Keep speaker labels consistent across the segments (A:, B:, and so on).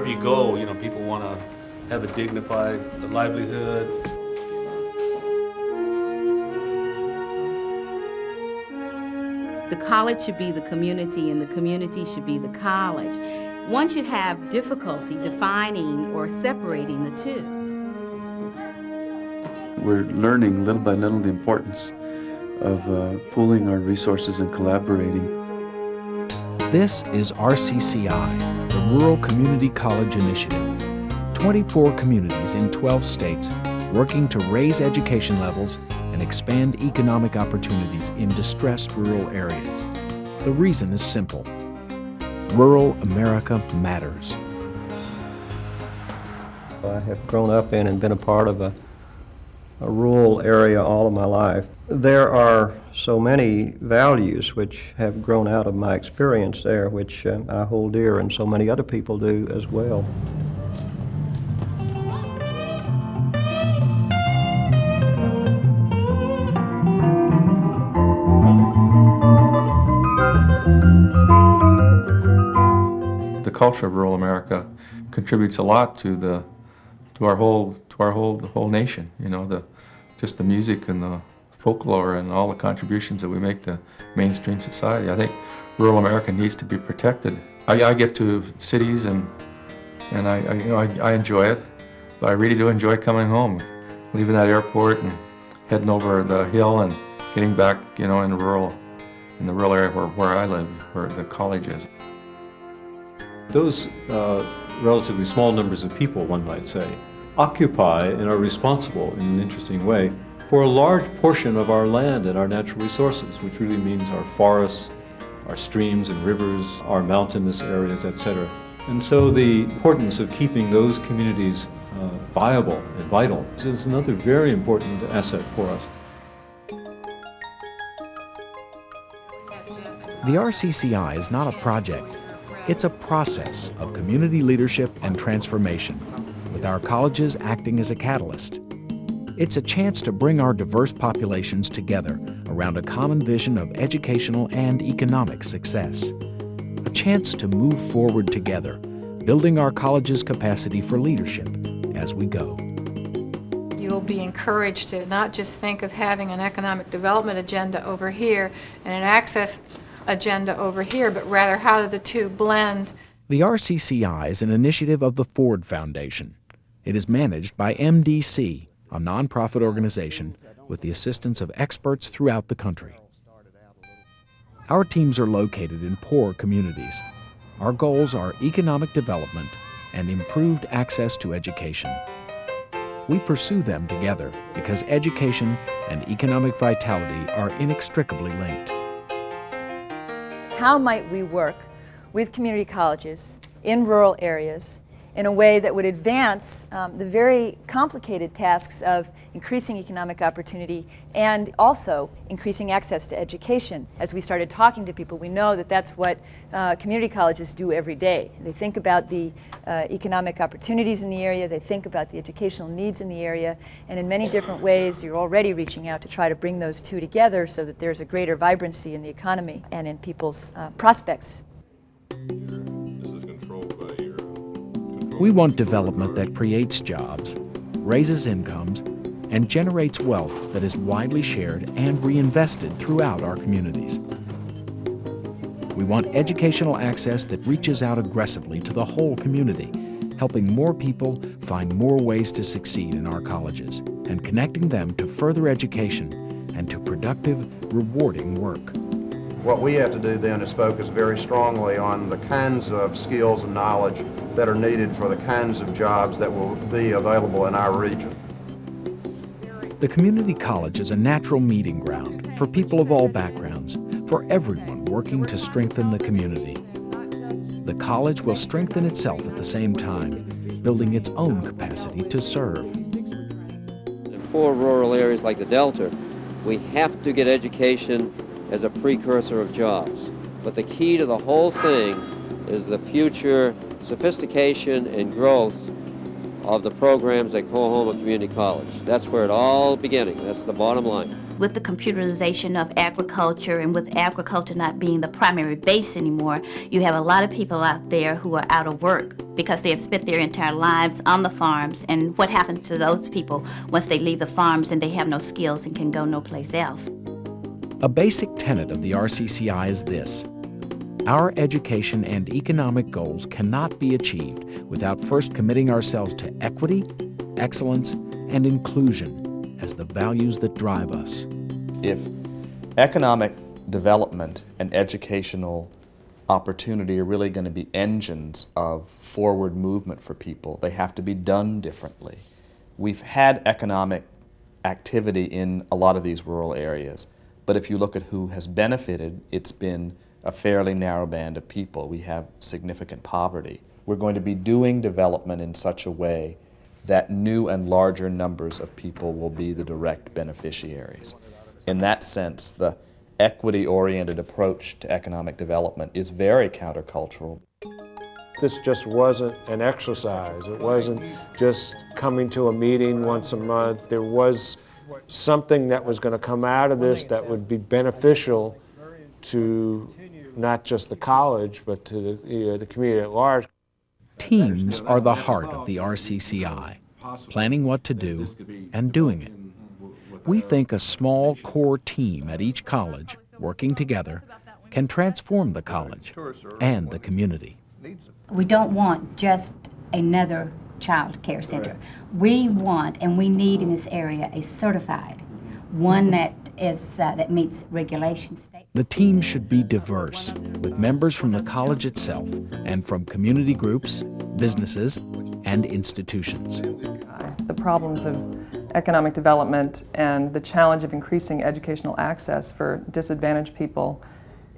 A: wherever you go, people want to have a dignified livelihood.
B: The college should be the community, and the community should be the college. One should have difficulty defining or separating the two.
C: We're learning little by little the importance of pooling our resources and collaborating.
D: This is RCCI, the Rural Community College Initiative. 24 communities in 12 states working to raise education levels and expand economic opportunities in distressed rural areas. The reason is simple. Rural America matters.
E: I have grown up in and been a part of a rural area all of my life. There are so many values which have grown out of my experience there, which I hold dear, and so many other people do as well.
F: The culture of rural America contributes a lot to our whole nation. Just the music and the folklore and all the contributions that we make to mainstream society. I think rural America needs to be protected. I get to cities and I enjoy it, but I really do enjoy coming home, leaving that airport and heading over the hill and getting back, in the rural area where I live, where the college is.
G: Those relatively small numbers of people, one might say, occupy and are responsible in an interesting way for a large portion of our land and our natural resources, which really means our forests, our streams and rivers, our mountainous areas, etc. And so the importance of keeping those communities viable and vital is another very important asset for us.
D: The RCCI is not a project. It's a process of community leadership and transformation, with our colleges acting as a catalyst. It's a chance to bring our diverse populations together around a common vision of educational and economic success. A chance to move forward together, building our college's capacity for leadership as we go.
H: You'll be encouraged to not just think of having an economic development agenda over here and an access agenda over here, but rather how do the two blend.
D: The RCCI is an initiative of the Ford Foundation. It is managed by MDC, a nonprofit organization with the assistance of experts throughout the country. Our teams are located in poor communities. Our goals are economic development and improved access to education. We pursue them together because education and economic vitality are inextricably linked.
I: How might we work with community colleges in rural areas in a way that would advance the very complicated tasks of increasing economic opportunity and also increasing access to education? As we started talking to people, we know that that's what community colleges do every day. They think about the economic opportunities in the area, they think about the educational needs in the area, and in many different ways you're already reaching out to try to bring those two together so that there's a greater vibrancy in the economy and in people's prospects.
D: We want development that creates jobs, raises incomes, and generates wealth that is widely shared and reinvested throughout our communities. We want educational access that reaches out aggressively to the whole community, helping more people find more ways to succeed in our colleges and connecting them to further education and to productive, rewarding work.
J: What we have to do then is focus very strongly on the kinds of skills and knowledge that are needed for the kinds of jobs that will be available in our region.
D: The community college is a natural meeting ground for people of all backgrounds, for everyone working to strengthen the community. The college will strengthen itself at the same time, building its own capacity to serve.
K: In poor rural areas like the Delta, we have to get education as a precursor of jobs. But the key to the whole thing is the future sophistication and growth of the programs that call home a community college. That's where it all beginning. That's the bottom line.
L: With the computerization of agriculture and with agriculture not being the primary base anymore, you have a lot of people out there who are out of work because they have spent their entire lives on the farms. And what happens to those people once they leave the farms and they have no skills and can go no place else?
D: A basic tenet of the RCCI is this: our education and economic goals cannot be achieved without first committing ourselves to equity, excellence, and inclusion as the values that drive us.
M: If economic development and educational opportunity are really going to be engines of forward movement for people, they have to be done differently. We've had economic activity in a lot of these rural areas, but if you look at who has benefited, it's been a fairly narrow band of people. We have significant poverty. We're going to be doing development in such a way that new and larger numbers of people will be the direct beneficiaries. In that sense, the equity-oriented approach to economic development is very countercultural.
N: This just wasn't an exercise. It wasn't just coming to a meeting once a month. There was something that was going to come out of this that would be beneficial to not just the college, but to the community at large.
D: Teams are the heart of the RCCI, planning what to do and doing it. We think a small core team at each college, working together, can transform the college and the community.
O: We don't want just another child care center. We want and we need in this area a certified, one that meets regulations.
D: The team should be diverse, with members from the college itself and from community groups, businesses, and institutions.
P: The problems of economic development and the challenge of increasing educational access for disadvantaged people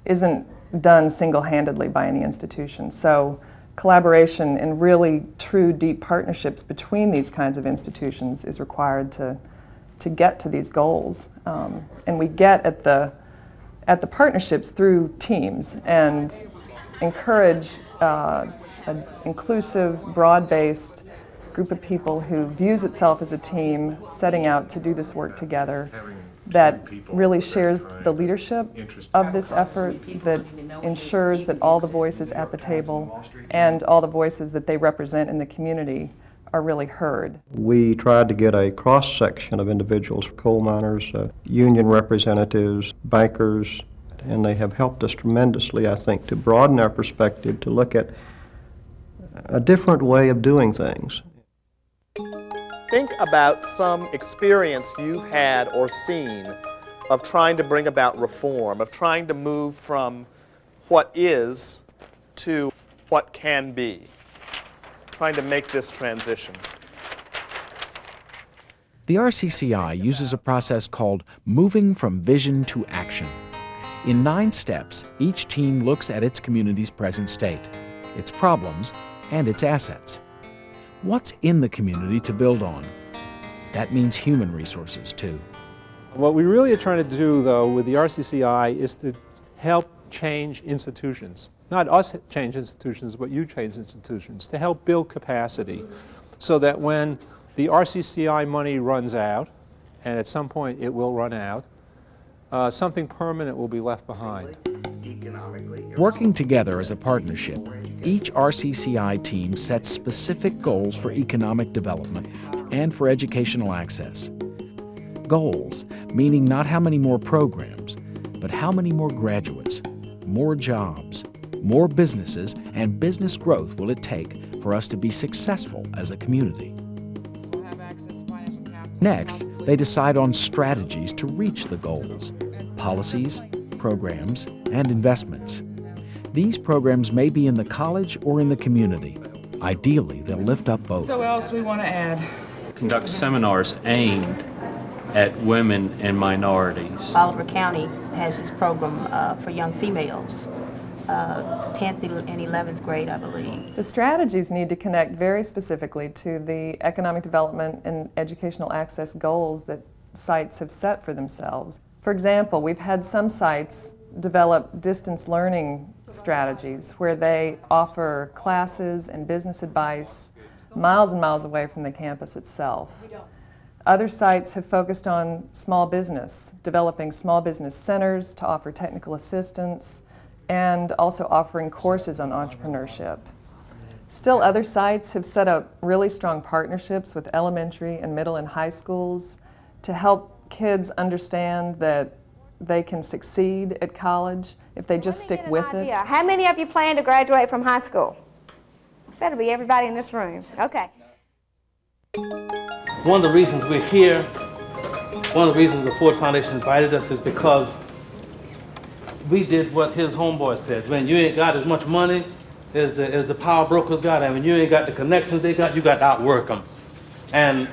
P: isn't done single-handedly by any institution. So collaboration and really true deep partnerships between these kinds of institutions is required to get to these goals. And we get at the partnerships through teams and encourage an inclusive, broad-based group of people who views itself as a team setting out to do this work together, that really shares the leadership of this effort, that ensures that all the voices at the table and all the voices that they represent in the community are really heard.
E: We tried to get a cross-section of individuals, coal miners, union representatives, bankers, and they have helped us tremendously, I think, to broaden our perspective, to look at a different way of doing things.
Q: Think about some experience you've had or seen of trying to bring about reform, of trying to move from what is to what can be, trying to make this transition.
D: The RCCI uses a process called moving from vision to action. In 9 steps, each team looks at its community's present state, its problems, and its assets. What's in the community to build on? That means human resources, too.
R: What we really are trying to do, though, with the RCCI is to help change institutions. Not us change institutions, but you change institutions, to help build capacity so that when the RCCI money runs out, and at some point it will run out, something permanent will be left behind.
D: Working together as a partnership, each RCCI team sets specific goals for economic development and for educational access. Goals, meaning not how many more programs, but how many more graduates, more jobs, more businesses, and business growth will it take for us to be successful as a community. Next, they decide on strategies to reach the goals, policies, programs, and investments. These programs may be in the college or in the community. Ideally, they'll lift up both.
S: So what else we want to add?
T: Conduct seminars aimed at women and minorities.
L: Oliver County has this program for young females, 10th and 11th grade, I believe.
P: The strategies need to connect very specifically to the economic development and educational access goals that sites have set for themselves. For example, we've had some sites develop distance learning strategies where they offer classes and business advice miles and miles away from the campus itself. Other sites have focused on small business, developing small business centers to offer technical assistance, and also offering courses on entrepreneurship. Still, other sites have set up really strong partnerships with elementary and middle and high schools to help kids understand that they can succeed at college if they just stick with it.
S: How many of you plan to graduate from high school? Better be everybody in this room. Okay.
U: One of the reasons we're here, one of the reasons the Ford Foundation invited us is because we did what his homeboy said. When you ain't got as much money as the power brokers got, and when you ain't got the connections they got, you got to outwork them. And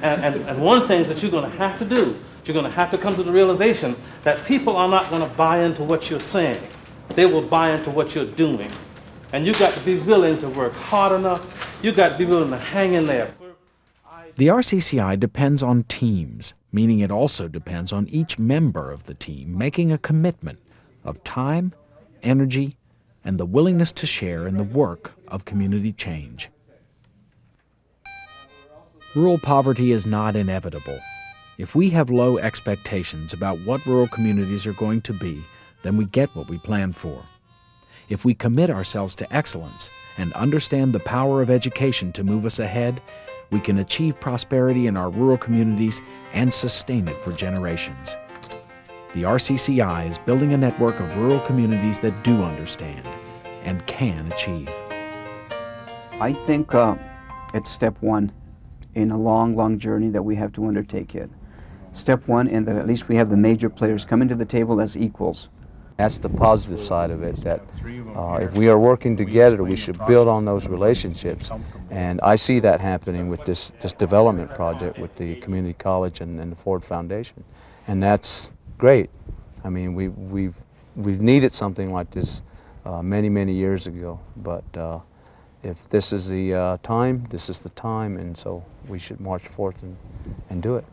U: one thing that you're going to have to do, you're going to have to come to the realization that people are not going to buy into what you're saying. They will buy into what you're doing. And you got to be willing to work hard enough. You got to be willing to hang in there.
D: The RCCI depends on teams, meaning it also depends on each member of the team making a commitment of time, energy, and the willingness to share in the work of community change. Rural poverty is not inevitable. If we have low expectations about what rural communities are going to be, then we get what we plan for. If we commit ourselves to excellence and understand the power of education to move us ahead, we can achieve prosperity in our rural communities and sustain it for generations. The RCCI is building a network of rural communities that do understand and can achieve.
V: I think it's step one in a long, long journey that we have to undertake yet. Step one in that at least we have the major players coming to the table as equals.
W: That's the positive side of it, that if we are working together, we should build on those relationships. And I see that happening with this development project with the community college and the Ford Foundation. And that's great. I mean, we've needed something like this many, many years ago. But if this is the time, this is the time, and so we should march forth and do it.